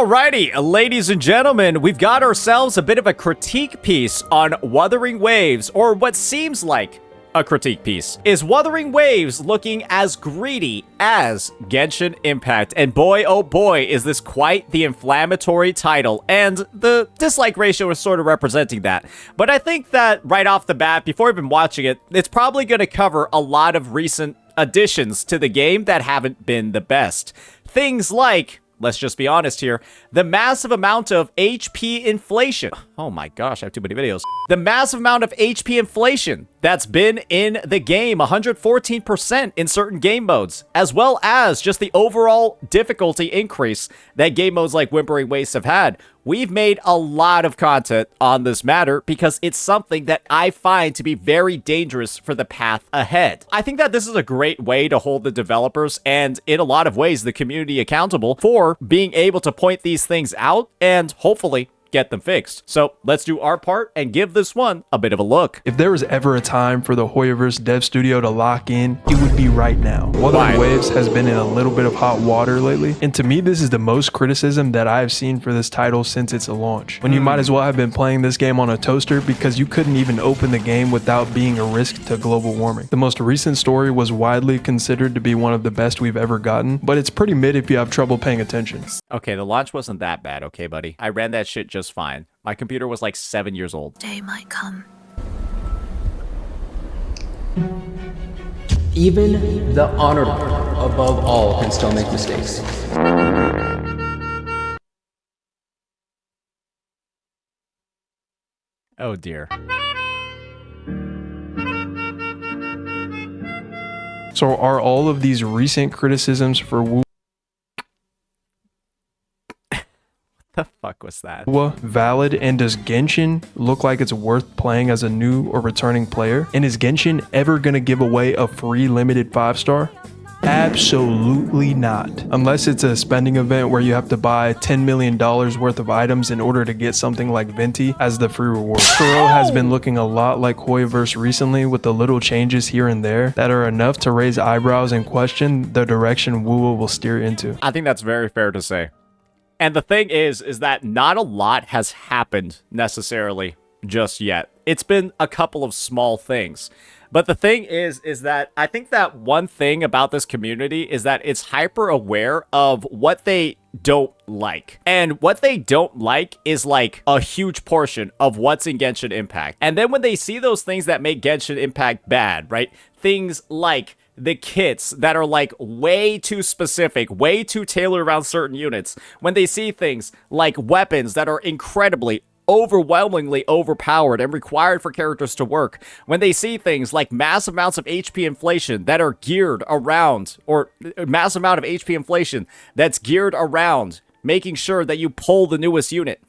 Alrighty, ladies and gentlemen, we've got ourselves a bit of a critique piece on Wuthering Waves, or what seems like a critique piece. Is Wuthering Waves looking as greedy as Genshin Impact? And boy, oh boy, is this quite the inflammatory title, and the dislike ratio is sort of representing that. But I think that right off the bat, before even watching it, it's probably going to cover a lot of recent additions to the game that haven't been the best. Things like, let's just be honest here, the massive amount of HP inflation. Oh my gosh, I have too many videos. The massive amount of HP inflation that's been in the game, 114% in certain game modes, as well as just the overall difficulty increase that game modes like Whimpering Waves have had. We've made a lot of content on this matter because it's something that I find to be very dangerous for the path ahead. I think that this is a great way to hold the developers and, in a lot of ways, the community accountable for being able to point these things out and hopefully get them fixed. So let's do our part and give this one a bit of a look. If there was ever a time for the Hoyoverse dev studio to lock in, it would be right now. Wuthering Waves has been in a little bit of hot water lately, and to me this is the most criticism that I have seen for this title since its launch. When you might as well have been playing this game on a toaster because you couldn't even open the game without being a risk to global warming. The most recent story was widely considered to be one of the best we've ever gotten, but it's pretty mid if you have trouble paying attention. Okay, the launch wasn't that bad, okay, buddy? I ran that shit just fine. My computer was like 7 years old. Day might come. Even the honorable, above all, can still make mistakes. Oh dear. So are all of these recent criticisms for The fuck was that? valid, and does Genshin look like it's worth playing as a new or returning player? And is Genshin ever gonna give away a free limited 5-star? Absolutely not. Unless it's a spending event where you have to buy $10 million worth of items in order to get something like Venti as the free reward. Kuro has been looking a lot like Hoyoverse recently, with the little changes here and there that are enough to raise eyebrows and question the direction WoW will steer into. I think that's very fair to say. And the thing is that not a lot has happened necessarily just yet. It's been a couple of small things. But the thing is that I think that one thing about this community is that it's hyper aware of what they don't like. And what they don't like is like a huge portion of what's in Genshin Impact. And then when they see those things that make Genshin Impact bad, right? Things like the kits that are like way too specific, way too tailored around certain units. When they see things like weapons that are incredibly, overwhelmingly overpowered and required for characters to work. When they see things like massive amounts of HP inflation that are geared around, or massive amount of HP inflation that's geared around making sure that you pull the newest unit.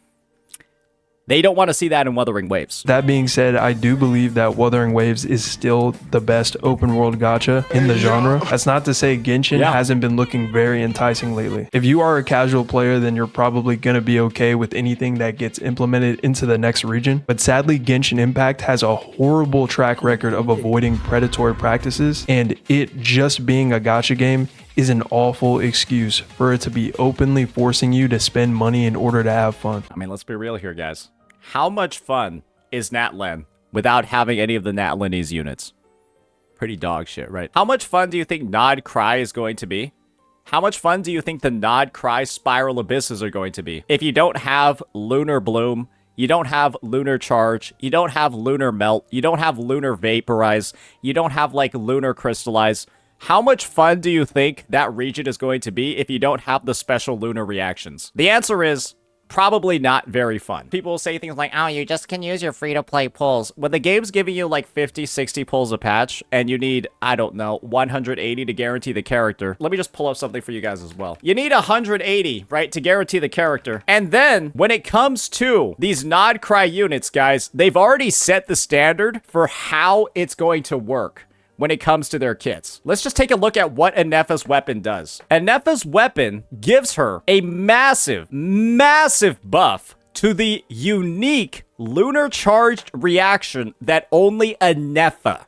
They don't want to see that in Wuthering Waves. That being said, I do believe that Wuthering Waves is still the best open world gacha in the genre. That's not to say Genshin hasn't been looking very enticing lately. If you are a casual player, then you're probably going to be okay with anything that gets implemented into the next region. But sadly, Genshin Impact has a horrible track record of avoiding predatory practices, and it just being a gacha game is an awful excuse for it to be openly forcing you to spend money in order to have fun. I mean, let's be real here, guys. How much fun is Natlan without having any of the Natlanese units? Pretty dog shit, right? How much fun do you think Nod Cry is going to be? How much fun do you think the Nod Cry Spiral Abysses are going to be? If you don't have Lunar Bloom, you don't have Lunar Charge, you don't have Lunar Melt, you don't have Lunar Vaporize, you don't have like Lunar Crystallize, how much fun do you think that region is going to be if you don't have the special lunar reactions? The answer is probably not very fun. People will say things like, oh, you just can use your free-to-play pulls. When the game's giving you like 50, 60 pulls a patch, and you need, I don't know, 180 to guarantee the character. Let me just pull up something for you guys as well. You need 180, right, to guarantee the character. And then, when it comes to these Nod Cry units, guys, they've already set the standard for how it's going to work when it comes to their kits. Let's just take a look at what Anepha's weapon does. Anepha's weapon gives her a massive, massive buff to the unique lunar charged reaction that only Anepha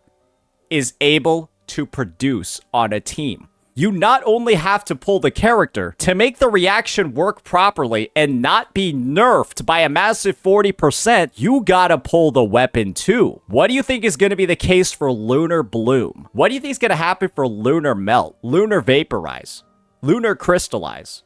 is able to produce on a team. you not only have to pull the character, to make the reaction work properly and not be nerfed by a massive 40%, you gotta pull the weapon too. What do you think is gonna be the case for Lunar Bloom? What do you think is gonna happen for Lunar Melt, Lunar Vaporize, Lunar Crystallize,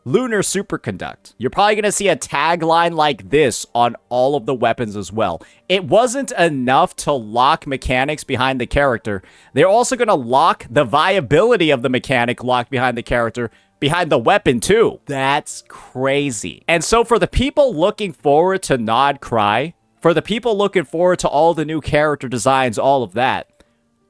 Lunar Superconduct? You're probably going to see a tagline like this on all of the weapons as well. It wasn't enough to lock mechanics behind the character. They're also going to lock the viability of the mechanic locked behind the character behind the weapon too. That's crazy. And so for the people looking forward to Nod Cry, for the people looking forward to all the new character designs, all of that,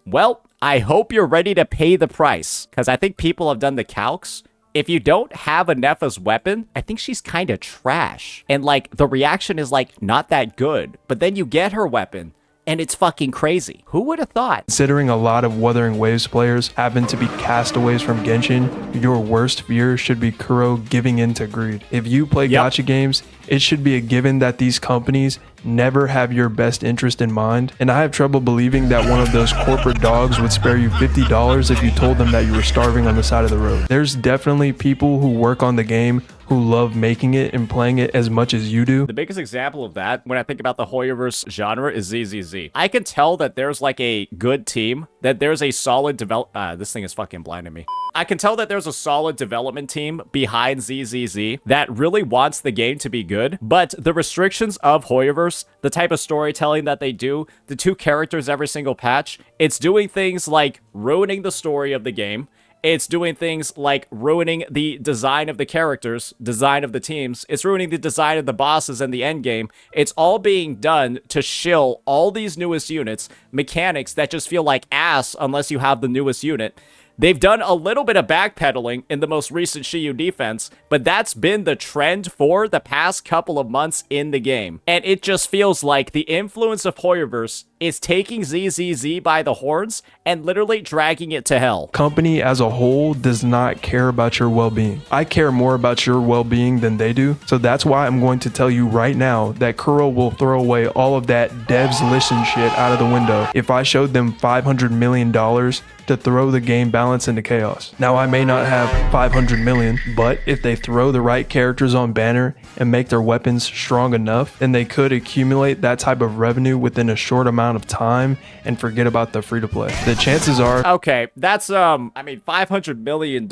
well, I hope you're ready to pay the price, because I think people have done the calcs. If you don't have a Nepha's weapon, I think she's kind of trash. And, like, the reaction is, like, not that good. But then you get her weapon, and it's fucking crazy. Who would have thought? Considering a lot of Wuthering Waves players happen to be castaways from Genshin, your worst fear should be Kuro giving in to greed. If you play gacha games, it should be a given that these companies never have your best interest in mind, and I have trouble believing that one of those corporate dogs would spare you $50 if you told them that you were starving on the side of the road. There's definitely people who work on the game who love making it and playing it as much as you do. The biggest example of that, when I think about the Hoyoverse genre, is ZZZ. I can tell that there's like a good team, that there's a solid this thing is fucking blinding me. I can tell that there's a solid development team behind ZZZ that really wants the game to be good, but the restrictions of Hoyoverse, the type of storytelling that they do, the 2 characters every single patch, it's doing things like ruining the story of the game. It's doing things like ruining the design of the characters, design of the teams. It's ruining the design of the bosses and the endgame. It's all being done to shill all these newest units, mechanics that just feel like ass unless you have the newest unit. They've done a little bit of backpedaling in the most recent Shiyu defense, but that's been the trend for the past couple of months in the game. And it just feels like the influence of Hoyoverse is taking ZZZ by the horns and literally dragging it to hell. Company as a whole does not care about your well-being. I care more about your well-being than they do, so that's why I'm going to tell you right now that Kuro will throw away all of that devs listen shit out of the window if I showed them $500 million to throw the game balance into chaos. Now, I may not have 500 million, but if they throw the right characters on banner and make their weapons strong enough, then they could accumulate that type of revenue within a short amount of time and forget about the free-to-play. The chances are... Okay, that's, I mean, $500 million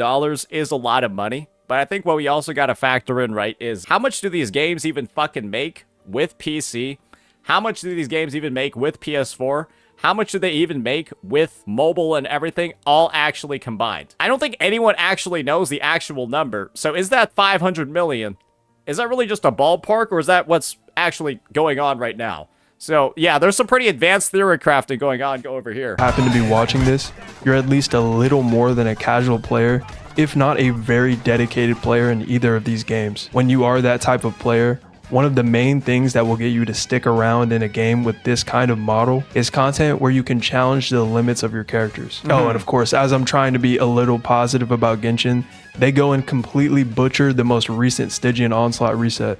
is a lot of money, but I think what we also got to factor in, right, is how much do these games even fucking make with PC? How much do these games even make with PS4? How much do they even make with mobile and everything all actually combined? I don't think anyone actually knows the actual number. So is that 500 million? Is that really just a ballpark, or is that what's actually going on right now? So yeah, there's some pretty advanced theory crafting going on. Go over here. Happen to be watching this, you're at least a little more than a casual player, if not a very dedicated player in either of these games. When you are that type of player, one of the main things that will get you to stick around in a game with this kind of model is content where you can challenge the limits of your characters. Oh, and of course, as I'm trying to be a little positive about Genshin, they go and completely butcher the most recent Stygian Onslaught reset.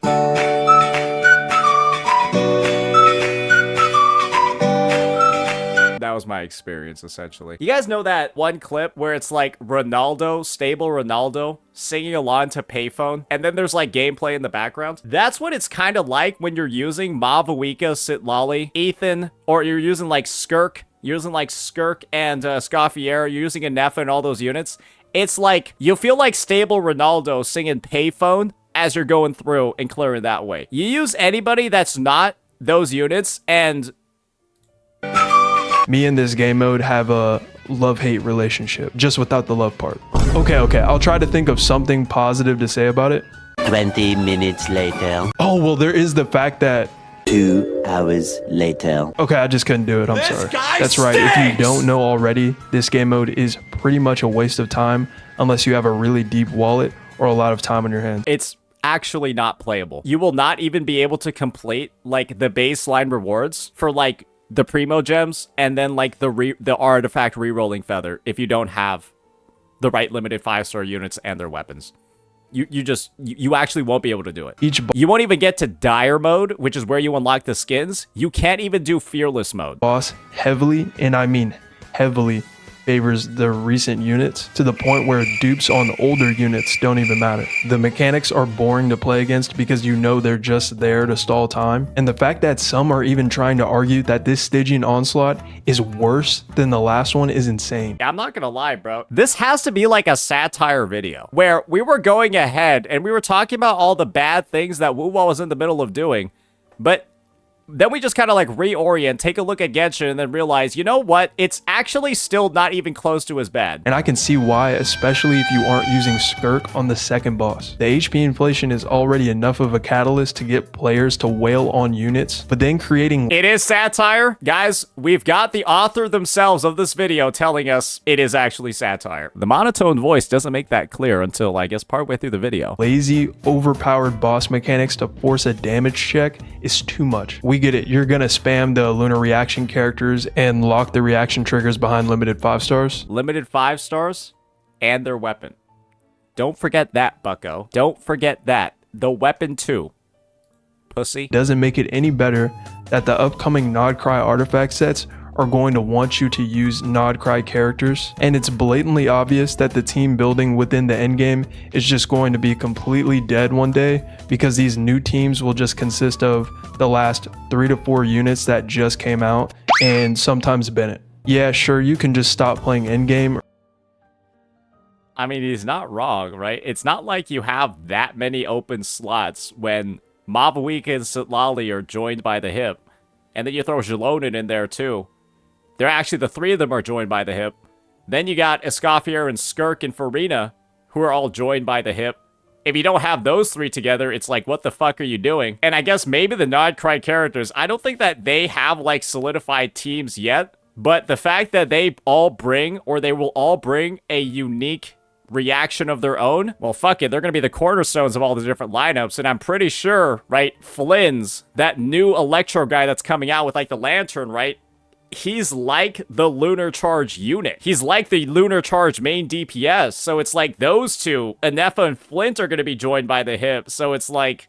That was my experience, essentially. You guys know that one clip where it's like Ronaldo, stable Ronaldo, singing along to Payphone, and then there's like gameplay in the background? That's what it's kind of like when you're using Mavuika, Sitlali, Ethan, or you're using like Skirk, and Scoffier, you're using a Nepha and all those units. It's like, you feel like stable Ronaldo singing Payphone as you're going through and clearing that way. You use anybody that's not those units, and... Me and this game mode have a love-hate relationship, just without the love part. Okay, I'll try to think of something positive to say about it. 20 minutes later. Oh, well, there is the fact that... 2 hours later. Okay, I just couldn't do it, I'm sorry. That's right, if you don't know already, this game mode is pretty much a waste of time unless you have a really deep wallet or a lot of time on your hands. It's actually not playable. You will not even be able to complete, like, the baseline rewards for, like, the primo gems, and then like the artifact re-rolling feather if you don't have the right limited 5-star units and their weapons. You actually won't be able to do it. You won't even get to dire mode, which is where you unlock the skins. You can't even do fearless mode. Boss heavily, and I mean heavily, favors the recent units to the point where dupes on older units don't even matter. The mechanics are boring to play against because you know they're just there to stall time. And the fact that some are even trying to argue that this Stygian Onslaught is worse than the last one is insane. I'm not gonna lie, bro. This has to be like a satire video where we were going ahead and we were talking about all the bad things that Wuwa was in the middle of doing, but then we just kind of like reorient, take a look at Genshin, and then realize, you know what? It's actually still not even close to as bad. And I can see why, especially if you aren't using Skirk on the second boss. The HP inflation is already enough of a catalyst to get players to wail on units, but then creating... It is satire. Guys, we've got the author themselves of this video telling us it is actually satire. The monotone voice doesn't make that clear until, I guess, partway through the video. Lazy, overpowered boss mechanics to force a damage check is too much. We get it. You're gonna spam the lunar reaction characters and lock the reaction triggers behind limited 5 stars. Limited 5 stars and their weapon. Don't forget that, bucko. Don't forget that. The weapon too. Pussy. Doesn't make it any better that the upcoming Nod Cry artifact sets are going to want you to use Nod Cry characters, and it's blatantly obvious that the team building within the endgame is just going to be completely dead one day because these new teams will just consist of the last 3 to 4 units that just came out and sometimes Bennett. Yeah, sure, you can just stop playing endgame. I mean, he's not wrong, right? It's not like you have that many open slots when Mavawika and Sitlali are joined by the hip, and then you throw Jalonin in there too. They're actually, the 3 of them are joined by the hip. Then you got Escoffier and Skirk and Farina, who are all joined by the hip. If you don't have those 3 together, it's like, what the fuck are you doing? And I guess maybe the Nod Cry characters, I don't think that they have, like, solidified teams yet. But the fact that they all bring, or they will all bring, a unique reaction of their own, well, fuck it, they're gonna be the cornerstones of all the different lineups. And I'm pretty sure, right, Flynn's, that new Electro guy that's coming out with, like, the lantern, right? He's like the Lunar Charge unit. He's like the Lunar Charge main DPS. So it's like those two, Anefa and Flint, are going to be joined by the hip. So it's like...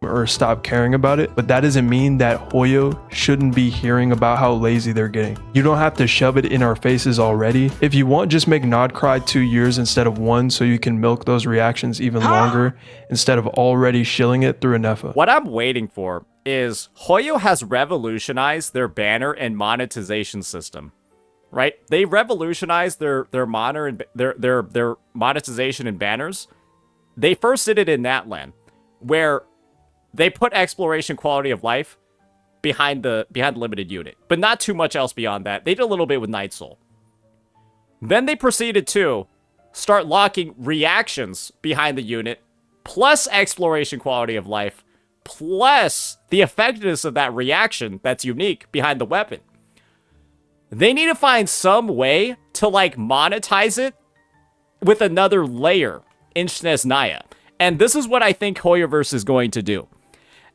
or stop caring about it, but that doesn't mean that Hoyo shouldn't be hearing about how lazy they're getting. You don't have to shove it in our faces already. If you want, just make Nod Cry 2 years instead of 1 so you can milk those reactions even longer instead of already shilling it through Anefa. What I'm waiting for is Hoyo has revolutionized their banner and monetization system, right? They revolutionized their monner and their monetization and banners. They first did it in Natlan, where they put exploration quality of life behind the limited unit, but not too much else beyond that. They did a little bit with Night Soul. Then they proceeded to start locking reactions behind the unit, plus exploration quality of life, plus the effectiveness of that reaction that's unique behind the weapon. They need to find some way to, like, monetize it with another layer in Snezhnaya. And this is what I think Hoyoverse is going to do.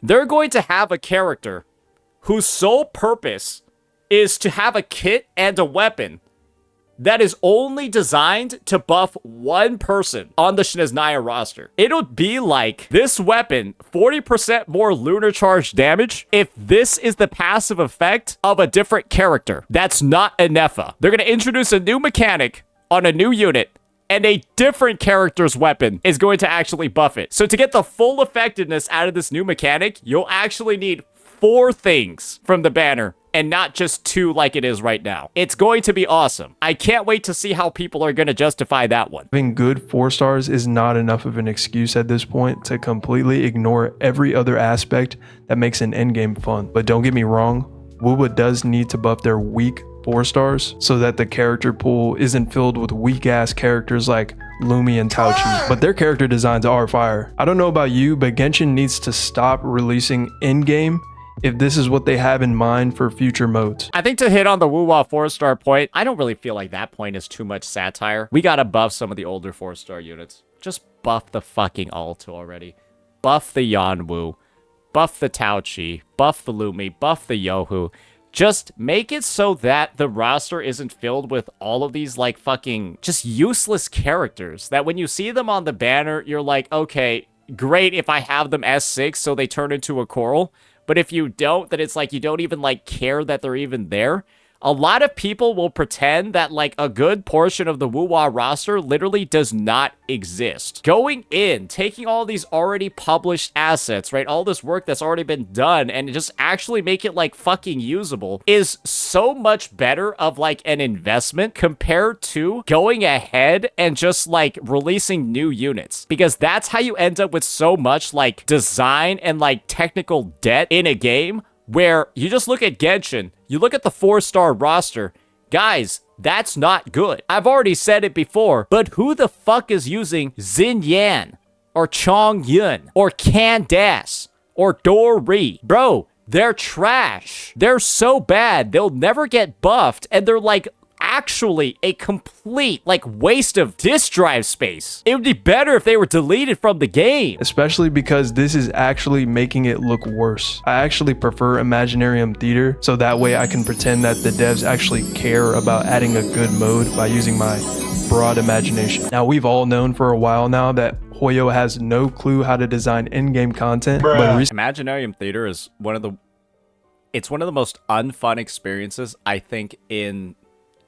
They're going to have a character whose sole purpose is to have a kit and a weapon that is only designed to buff one person on the Snezhnaya roster. It'll be like this weapon, 40% more lunar charge damage if this is the passive effect of a different character. That's not Anefa. They're going to introduce a new mechanic on a new unit, and a different character's weapon is going to actually buff it. So to get the full effectiveness out of this new mechanic, you'll actually need 4 things from the banner and not just 2 like it is right now. It's going to be awesome. I can't wait to see how people are going to justify that one. Having good 4 stars is not enough of an excuse at this point to completely ignore every other aspect that makes an endgame fun. But don't get me wrong, Wuba does need to buff their weak 4 stars so that the character pool isn't filled with weak ass characters like Lumi and Tauchi, but their character designs are fire. I don't know about you, but Genshin needs to stop releasing in-game if this is what they have in mind for future modes. I think to hit on the Wuwa 4-star point, I don't really feel like that point is too much satire. We gotta buff some of the older 4-star units. Just buff the fucking Alto already. Buff the Yanwu. Buff the Tauchi. Buff the Lumi. Buff the Yohu. Just make it so that the roster isn't filled with all of these, like, fucking just useless characters. That when you see them on the banner, you're like, okay, great if I have them S6 so they turn into a coral. But if you don't, then it's like you don't even like care that they're even there. A lot of people will pretend that like a good portion of the Wuwa roster literally does not exist. Going in, taking all these already published assets, right? All this work that's already been done and just actually make it like fucking usable is so much better of like an investment compared to going ahead and just like releasing new units. Because that's how you end up with so much like design and like technical debt in a game where you just look at Genshin, you look at the 4-star roster, guys, that's not good. I've already said it before, but who the fuck is using Xin Yan, or Chong Yun, or Candace, or Dory? Bro, they're trash. They're so bad, they'll never get buffed, and they're like actually a complete like waste of disk drive space. It would be better if they were deleted from the game. Especially because this is actually making it look worse. I actually prefer Imaginarium Theater, so that way I can pretend that the devs actually care about adding a good mode by using my broad imagination. Now, we've all known for a while now that Hoyo has no clue how to design in-game content, but Imaginarium Theater is one of the most unfun experiences I think in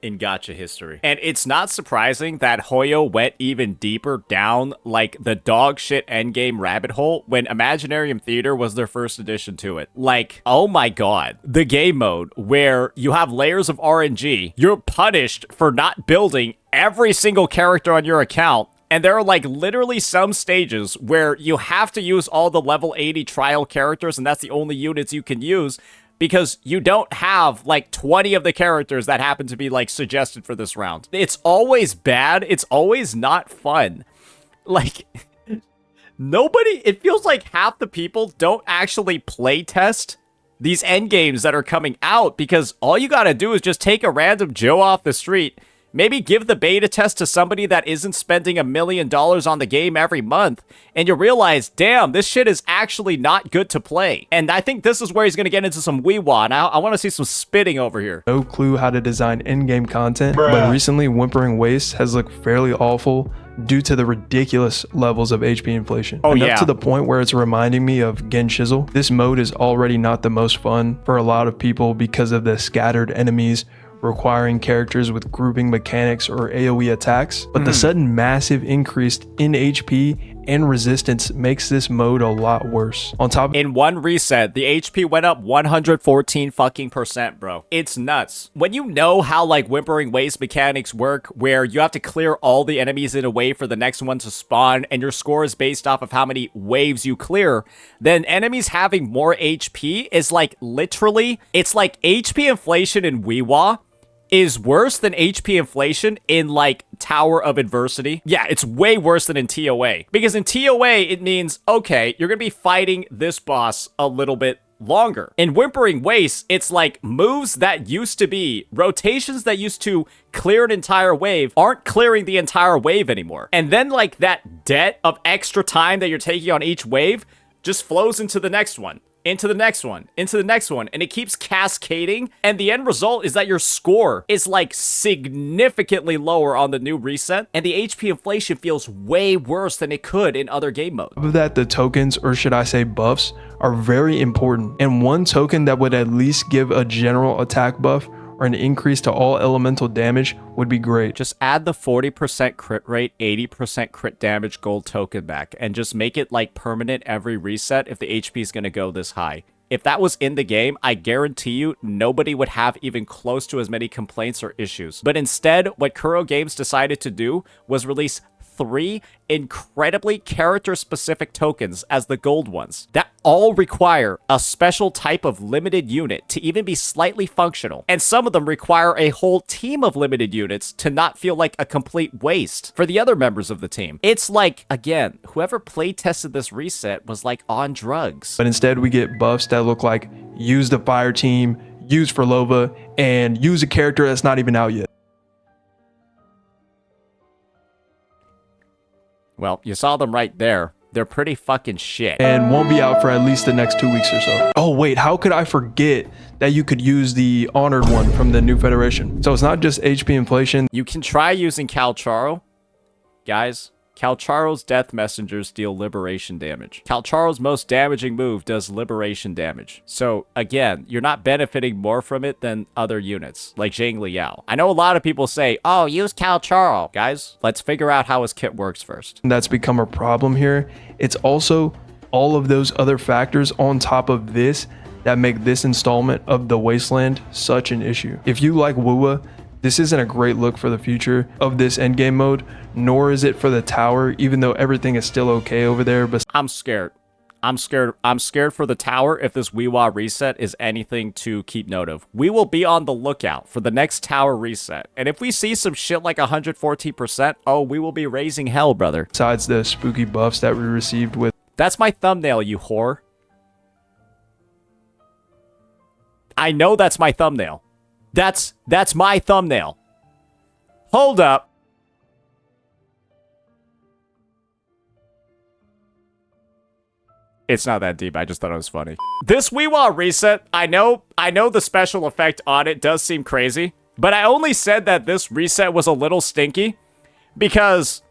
gacha history. And it's not surprising that Hoyo went even deeper down like the dog shit endgame rabbit hole when Imaginarium Theater was their first addition to it. Like, oh my god, the game mode where you have layers of RNG, you're punished for not building every single character on your account. And there are like literally some stages where you have to use all the level 80 trial characters and that's the only units you can use, because you don't have like 20 of the characters that happen to be like suggested for this round. It's always bad. It's always not fun. Like, nobody, it feels like half the people don't actually play test these endgames that are coming out, because all you gotta do is just take a random Joe off the street, maybe give the beta test to somebody that isn't spending $1 million on the game every month, and you realize, damn, this shit is actually not good to play. And I think this is where he's going to get into some wee-wah, and I want to see some spitting over here. No clue how to design in-game content, but recently Whimpering Waves has looked fairly awful due to the ridiculous levels of HP inflation. Oh, Enough to the point where it's reminding me of Genshizzle. This mode is already not the most fun for a lot of people because of the scattered enemies, requiring characters with grouping mechanics or AoE attacks, but the sudden massive increase in HP and resistance makes this mode a lot worse. On top, in one reset, the HP went up 114 fucking %, bro. It's nuts. When you know how like Whimpering Waves mechanics work, where you have to clear all the enemies in a wave for the next one to spawn, and your score is based off of how many waves you clear, then enemies having more HP is like literally, it's like HP inflation in Weewa is worse than HP inflation in like Tower of Adversity. Yeah, it's way worse than in TOA. Because in TOA, it means, okay, you're gonna be fighting this boss a little bit longer. In Whimpering Waves, it's like moves that used to be, rotations that used to clear an entire wave aren't clearing the entire wave anymore. And then like that debt of extra time that you're taking on each wave just flows into the next one, into the next one, into the next one, and it keeps cascading, and the end result is that your score is like significantly lower on the new reset, and the HP inflation feels way worse than it could in other game modes. Of that, the tokens, or should I say buffs, are very important, and one token that would at least give a general attack buff or an increase to all elemental damage would be great. Just add the 40% crit rate, 80% crit damage gold token back, and just make it like permanent every reset if the HP is going to go this high. If that was in the game, I guarantee you nobody would have even close to as many complaints or issues. But instead, what Kuro Games decided to do was release 3 incredibly character-specific tokens as the gold ones that all require a special type of limited unit to even be slightly functional. And some of them require a whole team of limited units to not feel like a complete waste for the other members of the team. It's like, again, whoever playtested this reset was like on drugs. But instead, we get buffs that look like use the fire team, use for Lova, and use a character that's not even out yet. Well, you saw them right there. They're pretty fucking shit. And won't be out for at least the next 2 weeks or so. Oh wait, how could I forget that you could use the Honored one from the New Federation? So it's not just HP inflation. You can try using Calcharo, guys, Calcharo's Death Messengers deal liberation damage. Calcharo's most damaging move does liberation damage. So again, you're not benefiting more from it than other units, like Zhang Liao. I know a lot of people say, oh, use Calcharo. Guys, let's figure out how his kit works first. That's become a problem here. It's also all of those other factors on top of this that make this installment of the Wasteland such an issue. If you like WUA, this isn't a great look for the future of this endgame mode, nor is it for the tower, even though everything is still okay over there. But I'm scared. I'm scared for the tower if this Weewa reset is anything to keep note of. We will be on the lookout for the next tower reset. And if we see some shit like 114%, oh, we will be raising hell, brother. Besides the spooky buffs that we received with... That's my thumbnail, you whore. I know that's my thumbnail. That's my thumbnail. Hold up. It's not that deep. I just thought it was funny. This Weewa reset, I know the special effect on it does seem crazy, but I only said that this reset was a little stinky because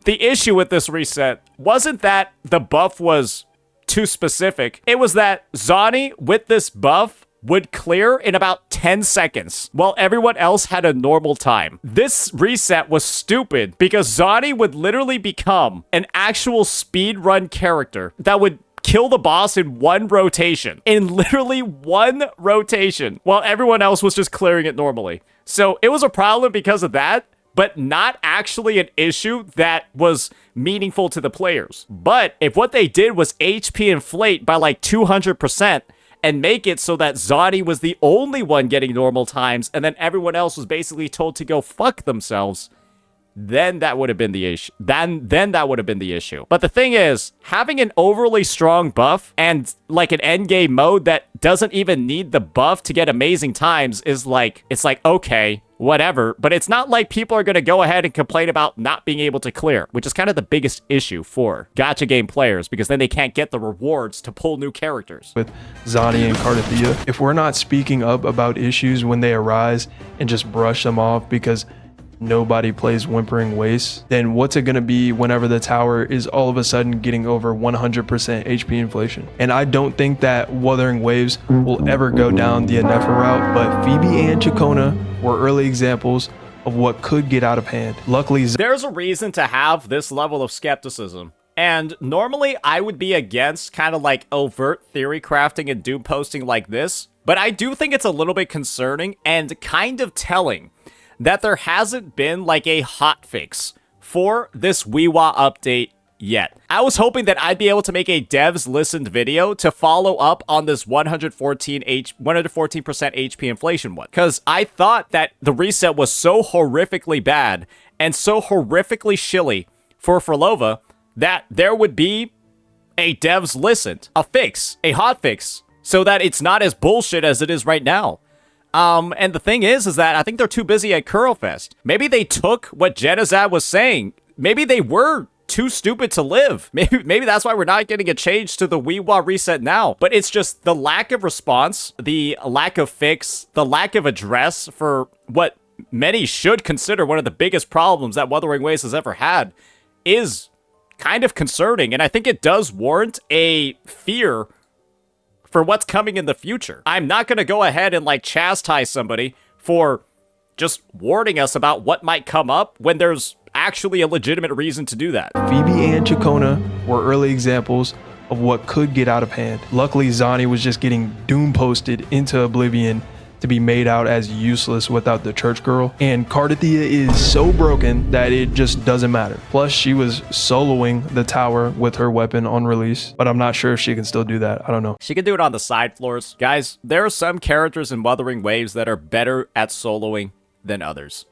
the issue with this reset wasn't that the buff was too specific. It was that Zani with this buff would clear in about 10 seconds, while everyone else had a normal time. This reset was stupid because Zani would literally become an actual speedrun character that would kill the boss in one rotation. In literally one rotation, while everyone else was just clearing it normally. So it was a problem because of that, but not actually an issue that was meaningful to the players. But if what they did was HP inflate by like 200%, and make it so that Zani was the only one getting normal times, and then everyone else was basically told to go fuck themselves, then that would have been the issue. Then that would have been the issue. But the thing is, having an overly strong buff and like an endgame mode that doesn't even need the buff to get amazing times is like, it's like, okay, whatever. But it's not like people are going to go ahead and complain about not being able to clear, which is kind of the biggest issue for gacha game players, because then they can't get the rewards to pull new characters. With Zani and Cardathea, if we're not speaking up about issues when they arise and just brush them off because nobody plays Whimpering Waves, then what's it going to be whenever the tower is all of a sudden getting over 100% HP inflation? And I don't think that Wuthering Waves will ever go down the Anefa route, but Phoebe and Chacona were early examples of what could get out of hand. Luckily, there's a reason to have this level of skepticism. And normally I would be against kind of like overt theory crafting and doom posting like this, but I do think it's a little bit concerning and kind of telling that there hasn't been like a hotfix for this Weewa update yet. I was hoping that I'd be able to make a devs listened video to follow up on this 114% HP inflation one, because I thought that the reset was so horrifically bad and so horrifically shilly for Frolova that there would be a devs listened, a fix, a hotfix, so that it's not as bullshit as it is right now. And the thing is that I think they're too busy at Kuro Fest. Maybe they took what Genazad was saying. Maybe they were too stupid to live. Maybe that's why we're not getting a change to the Weewa reset now. But it's just the lack of response, the lack of fix, the lack of address for what many should consider one of the biggest problems that Wuthering Waves has ever had is kind of concerning. And I think it does warrant a fear for what's coming in the future. I'm not going to go ahead and like chastise somebody for just warning us about what might come up when there's actually a legitimate reason to do that. Phoebe and Chacona were early examples of what could get out of hand. Luckily, Zani was just getting doom posted into oblivion to be made out as useless without the church girl. And Cardathea is so broken that it just doesn't matter. Plus, she was soloing the tower with her weapon on release, but I'm not sure if she can still do that. I don't know. She can do it on the side floors. Guys, there are some characters in Wuthering Waves that are better at soloing than others.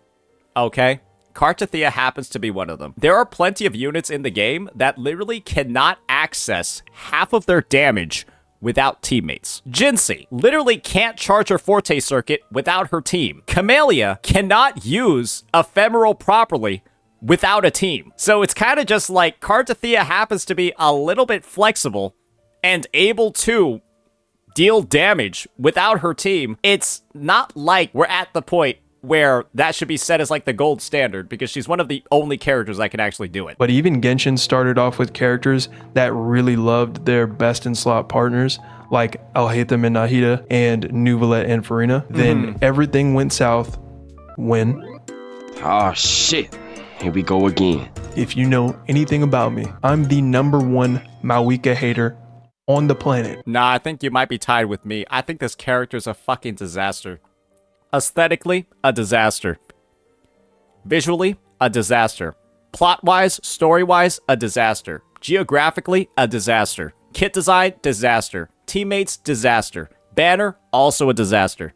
Okay? Cardathea happens to be one of them. There are plenty of units in the game that literally cannot access half of their damage without teammates. Jinxie literally can't charge her Forte circuit without her team. Camellia cannot use Ephemeral properly without a team. So it's kind of just like Cardathea happens to be a little bit flexible and able to deal damage without her team. It's not like we're at the point where that should be set as like the gold standard because she's one of the only characters that can actually do it. But even Genshin started off with characters that really loved their best in slot partners, like Alhaitham and Nahida and Nuvalet and Farina. Then everything went south when... Oh shit, here we go again. If you know anything about me, I'm the #1 Mawika hater on the planet. Nah, I think you might be tied with me. I think this character is a fucking disaster. Aesthetically, a disaster. Visually, a disaster. Plot-wise, story-wise, a disaster. Geographically, a disaster. Kit design, disaster. Teammates, disaster. Banner, also a disaster.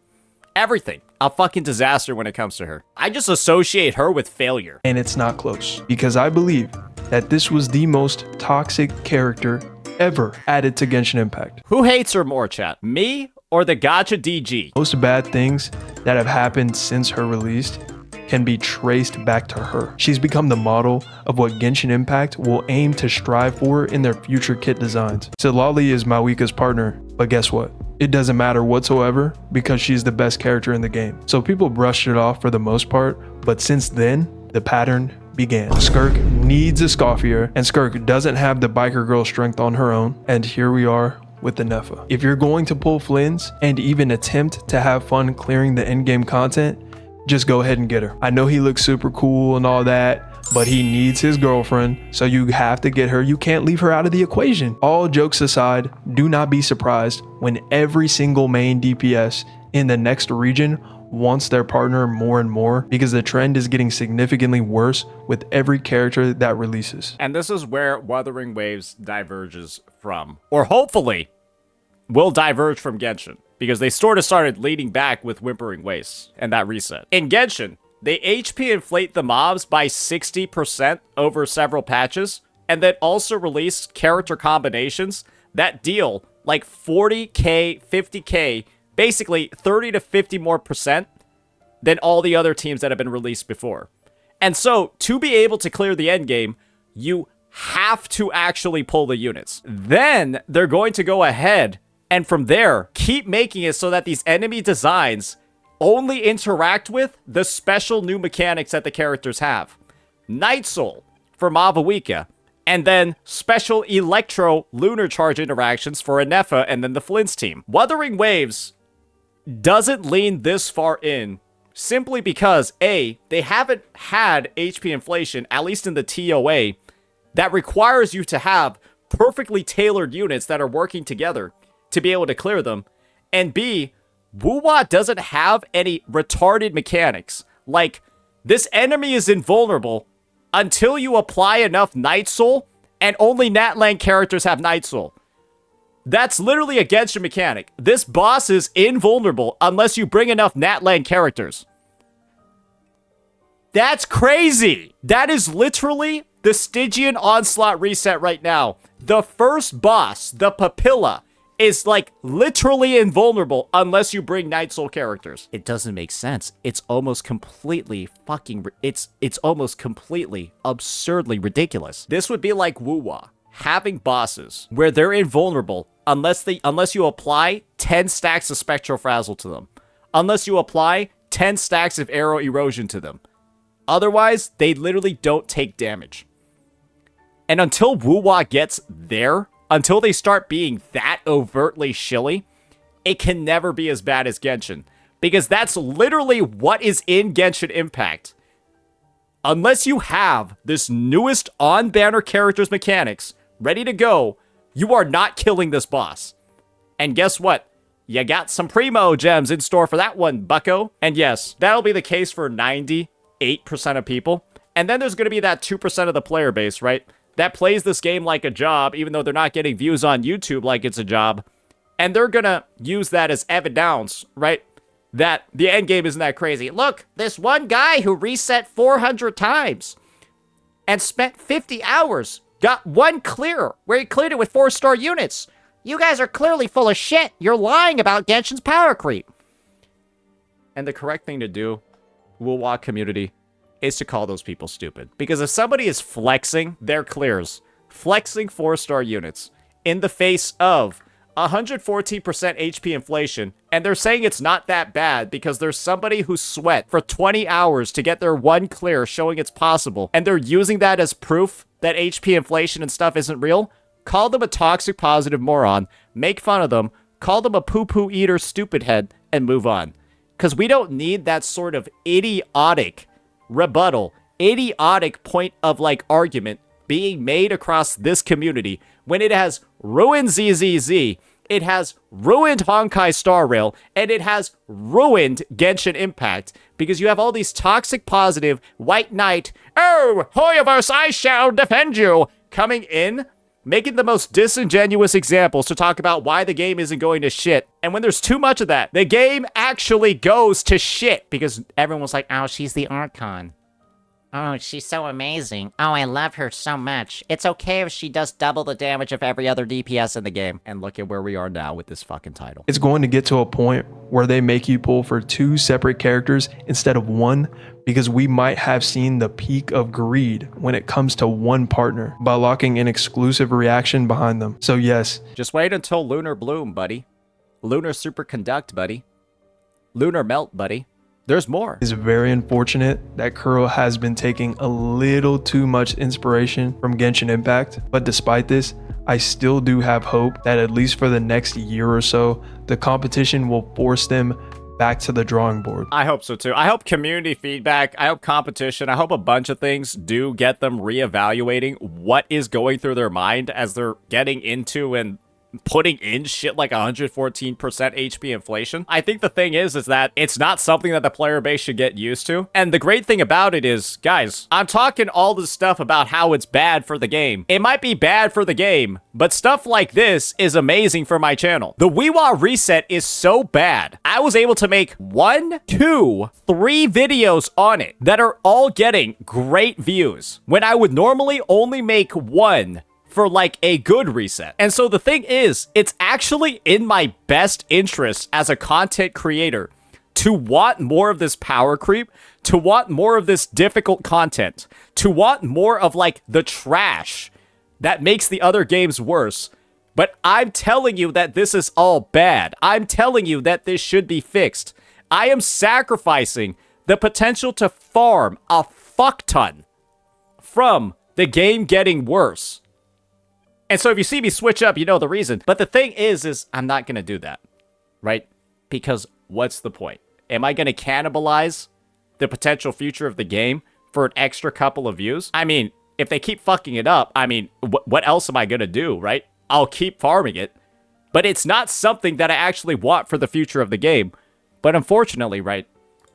Everything, a fucking disaster when it comes to her. I just associate her with failure. And it's not close, because I believe that this was the most toxic character ever added to Genshin Impact. Who hates her more, chat? Me or the gacha DG? Most bad things that have happened since her release can be traced back to her. She's become the model of what Genshin Impact will aim to strive for in their future kit designs. Silali is Mawika's partner, but guess what? It doesn't matter whatsoever because she's the best character in the game. So people brushed it off for the most part, but since then, the pattern began. Skirk needs a Scoffier, and Skirk doesn't have the biker girl strength on her own, and here we are with the Nefa. If you're going to pull Flynn's and even attempt to have fun clearing the endgame content, just go ahead and get her. I know he looks super cool and all that, but he needs his girlfriend, so you have to get her. You can't leave her out of the equation. All jokes aside, do not be surprised when every single main DPS in the next region wants their partner more and more, because the trend is getting significantly worse with every character that releases. And this is where Wuthering Waves diverges from, or hopefully will diverge from Genshin, because they sort of started leading back with Whimpering Waves and that reset. In Genshin, they HP inflate the mobs by 60% over several patches, and then also release character combinations that deal like 40k, 50k, basically 30 to 50 more percent than all the other teams that have been released before. And so, to be able to clear the endgame, you have to actually pull the units. Then, they're going to go ahead, and from there, keep making it so that these enemy designs only interact with the special new mechanics that the characters have. Night Soul for Mavawika, and then special Electro Lunar Charge interactions for Anefa and then the Flynn's team. Wuthering Waves doesn't lean this far in simply because, A, they haven't had HP inflation, at least in the TOA, that requires you to have perfectly tailored units that are working together to be able to clear them, and B, Wuwa doesn't have any retarded mechanics. Like, this enemy is invulnerable until you apply enough Night Soul, and only Natlan characters have Night Soul. That's literally a Genshin mechanic. This boss is invulnerable unless you bring enough Natlan characters. That's crazy. That is literally the Stygian Onslaught reset right now. The first boss, the Papilla, is like literally invulnerable unless you bring Night Soul characters. It doesn't make sense. It's almost completely fucking... It's almost completely absurdly ridiculous. This would be like Wuwa having bosses where they're invulnerable unless you apply 10 stacks of Spectral Frazzle to them. Unless you apply 10 stacks of Arrow Erosion to them. Otherwise, they literally don't take damage. And until Wuwa gets there, until they start being that overtly shilly, it can never be as bad as Genshin. Because that's literally what is in Genshin Impact. Unless you have this newest on-banner characters mechanics ready to go, you are not killing this boss. And guess what? You got some Primo gems in store for that one, bucko. And yes, that'll be the case for 98% of people. And then there's going to be that 2% of the player base, right? That plays this game like a job, even though they're not getting views on YouTube like it's a job. And they're going to use that as evidence, right? That the endgame isn't that crazy. Look, this one guy who reset 400 times and spent 50 hours got one clear where he cleared it with 4-star units. You guys are clearly full of shit. You're lying about Genshin's power creep. And the correct thing to do, Wuwa community, is to call those people stupid. Because if somebody is flexing their clears, flexing 4-star units in the face of 114% HP inflation, and they're saying it's not that bad because there's somebody who sweat for 20 hours to get their one clear showing it's possible, and they're using that as proof that HP inflation and stuff isn't real. Call them a toxic positive moron, make fun of them, call them a poo-poo eater stupid head, and move on. Because we don't need that sort of idiotic rebuttal, idiotic point of like argument being made across this community when it has ruined ZZZ, it has ruined Honkai Star Rail, and it has ruined Genshin Impact, because you have all these toxic positive white knight, oh, Hoyoverse, I shall defend you, coming in, making the most disingenuous examples to talk about why the game isn't going to shit. And when there's too much of that, the game actually goes to shit, because everyone's like, oh, she's the Archon. Oh, she's so amazing. Oh, I love her so much. It's okay if she does double the damage of every other DPS in the game. And look at where we are now with this fucking title. It's going to get to a point where they make you pull for 2 separate characters instead of 1, because we might have seen the peak of greed when it comes to one partner by locking an exclusive reaction behind them. So yes. Just wait until Lunar Bloom, buddy. Lunar Superconduct, buddy. Lunar Melt, buddy. There's more. It's very unfortunate that Kuro has been taking a little too much inspiration from Genshin Impact, but despite this, I still do have hope that at least for the next year or so, the competition will force them back to the drawing board. I hope so too. I hope community feedback, I hope competition, I hope a bunch of things do get them reevaluating what is going through their mind as they're getting into and putting in shit like 114% HP inflation. I think the thing is that it's not something that the player base should get used to. And the great thing about it is, guys, I'm talking all this stuff about how it's bad for the game. It might be bad for the game, but stuff like this is amazing for my channel. The Weewa reset is so bad. I was able to make 1, 2, 3 videos on it that are all getting great views when I would normally only make 1 for like a good reset. And so the thing is, it's actually in my best interest as a content creator to want more of this power creep, to want more of this difficult content, to want more of like the trash that makes the other games worse. But I'm telling you that this is all bad. I'm telling you that this should be fixed. I am sacrificing the potential to farm a fuck ton from the game getting worse. And so if you see me switch up, you know the reason. But the thing is I'm not going to do that, right? Because what's the point? Am I going to cannibalize the potential future of the game for an extra couple of views? I mean, if they keep fucking it up, I mean, what else am I going to do, right? I'll keep farming it. But it's not something that I actually want for the future of the game. But unfortunately, right,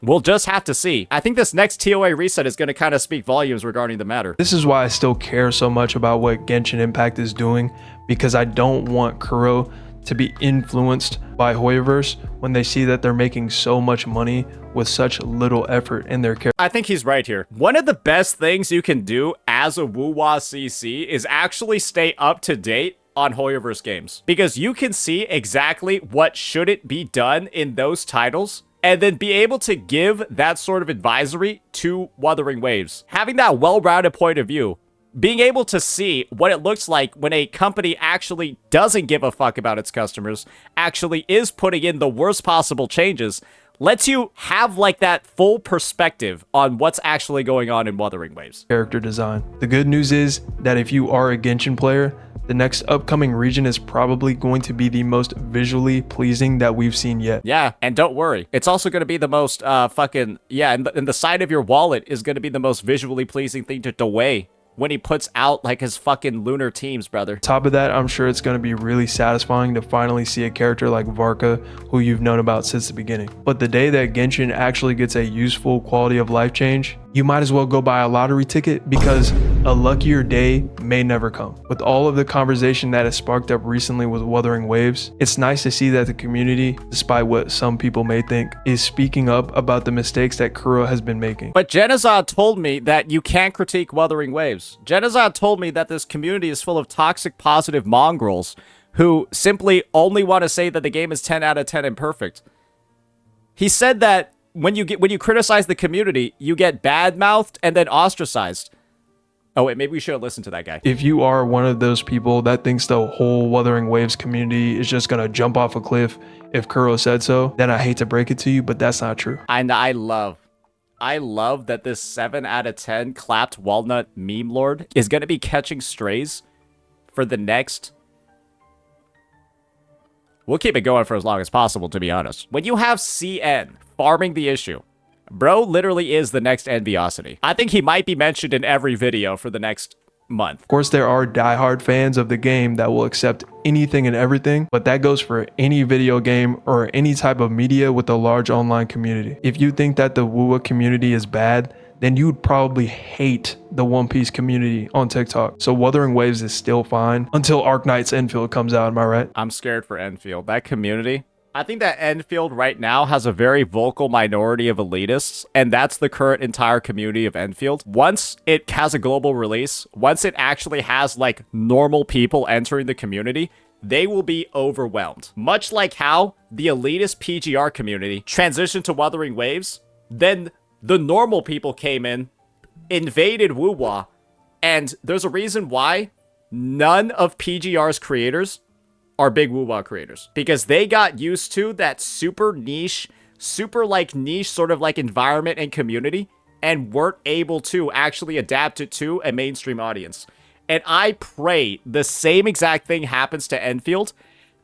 we'll just have to see. I think this next TOA reset is going to kind of speak volumes regarding the matter. This is why I still care so much about what Genshin Impact is doing, because I don't want Kuro to be influenced by Hoyoverse when they see that they're making so much money with such little effort in their character. I think he's right here. One of the best things you can do as a Wuwa CC is actually stay up to date on Hoyoverse games, because you can see exactly what shouldn't be done in those titles and then be able to give that sort of advisory to Wuthering Waves. Having that well-rounded point of view, being able to see what it looks like when a company actually doesn't give a fuck about its customers, actually is putting in the worst possible changes, lets you have like that full perspective on what's actually going on in Wuthering Waves. Character design. The good news is that if you are a Genshin player, the next upcoming region is probably going to be the most visually pleasing that we've seen yet. Yeah, and don't worry. It's also going to be the most and the side of your wallet is going to be the most visually pleasing thing to weigh when he puts out like his fucking lunar teams, brother. Top of that, I'm sure it's going to be really satisfying to finally see a character like Varka, who you've known about since the beginning. But the day that Genshin actually gets a useful quality of life change, you might as well go buy a lottery ticket, because a luckier day may never come. With all of the conversation that has sparked up recently with Wuthering Waves, it's nice to see that the community, despite what some people may think, is speaking up about the mistakes that Kuro has been making. But Genazad told me that you can't critique Wuthering Waves. Genazad told me that this community is full of toxic positive mongrels who simply only want to say that the game is 10 out of 10 and perfect. He said that when you criticize the community, you get bad-mouthed and then ostracized. Oh, wait, maybe we should have listened to that guy. If you are one of those people that thinks the whole Wuthering Waves community is just gonna jump off a cliff if Kuro said so, then I hate to break it to you, but that's not true. And I love that this 7 out of 10 clapped walnut meme lord is going to be catching strays for the next... We'll keep it going for as long as possible, to be honest. When you have CN farming the issue, bro literally is the next Enviosity. I think he might be mentioned in every video for the next month. Of course, there are diehard fans of the game that will accept anything and everything, but that goes for any video game or any type of media with a large online community. If you think that the WUWA community is bad, then you would probably hate the One Piece community on TikTok. So Wuthering Waves is still fine until Arknight's Enfield comes out, am I right? I'm scared for Enfield. That community... I think that Enfield right now has a very vocal minority of elitists, and that's the current entire community of Enfield. Once it has a global release, once it actually has, like, normal people entering the community, they will be overwhelmed. Much like how the elitist PGR community transitioned to Wuthering Waves, then the normal people came in, invaded WuWa, and there's a reason why none of PGR's creators are big WuWa creators, because they got used to that super niche sort of like environment and community and weren't able to actually adapt it to a mainstream audience. And I pray the same exact thing happens to Enfield,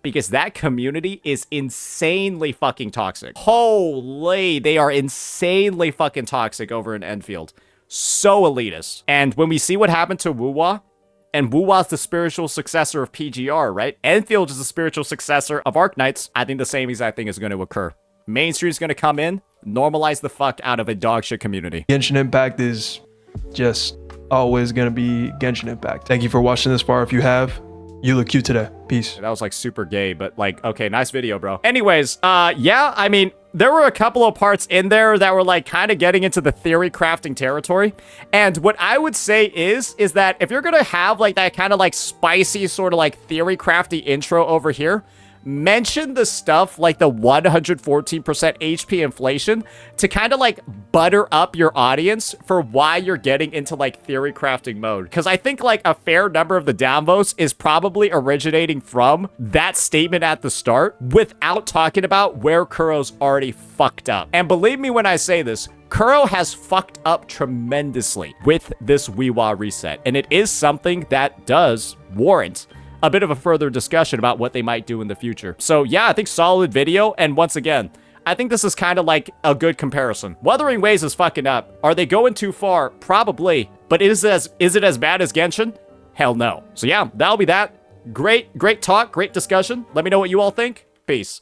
because that community is insanely fucking toxic. Holy, they are insanely fucking toxic over in Enfield. So elitist. And when we see what happened to WuWa, and WuWa's the spiritual successor of PGR, right? Enfield is the spiritual successor of Arknights. I think the same exact thing is going to occur. Mainstream's going to come in, normalize the fuck out of a dogshit community. Genshin Impact is just always going to be Genshin Impact. Thank you for watching this far. If you have, you look cute today. Peace. That was like super gay, but like, okay, nice video, bro. Anyways, yeah, I mean, there were a couple of parts in there that were like kind of getting into the theory crafting territory. And what I would say is that if you're going to have like that kind of like spicy sort of like theory crafty intro over here, mention the stuff like the 114% HP inflation to kind of like butter up your audience for why you're getting into like theory crafting mode. Because I think like a fair number of the downvotes is probably originating from that statement at the start without talking about where Kuro's already fucked up. And believe me when I say this, Kuro has fucked up tremendously with this WeWa reset. And it is something that does warrant a bit of a further discussion about what they might do in the future. So yeah, I think solid video. And once again, I think this is kind of like a good comparison. Wuthering Waves is fucking up. Are they going too far? Probably. But is it as bad as Genshin? Hell no. So yeah, that'll be that. Great talk, great discussion. Let me know what you all think. Peace.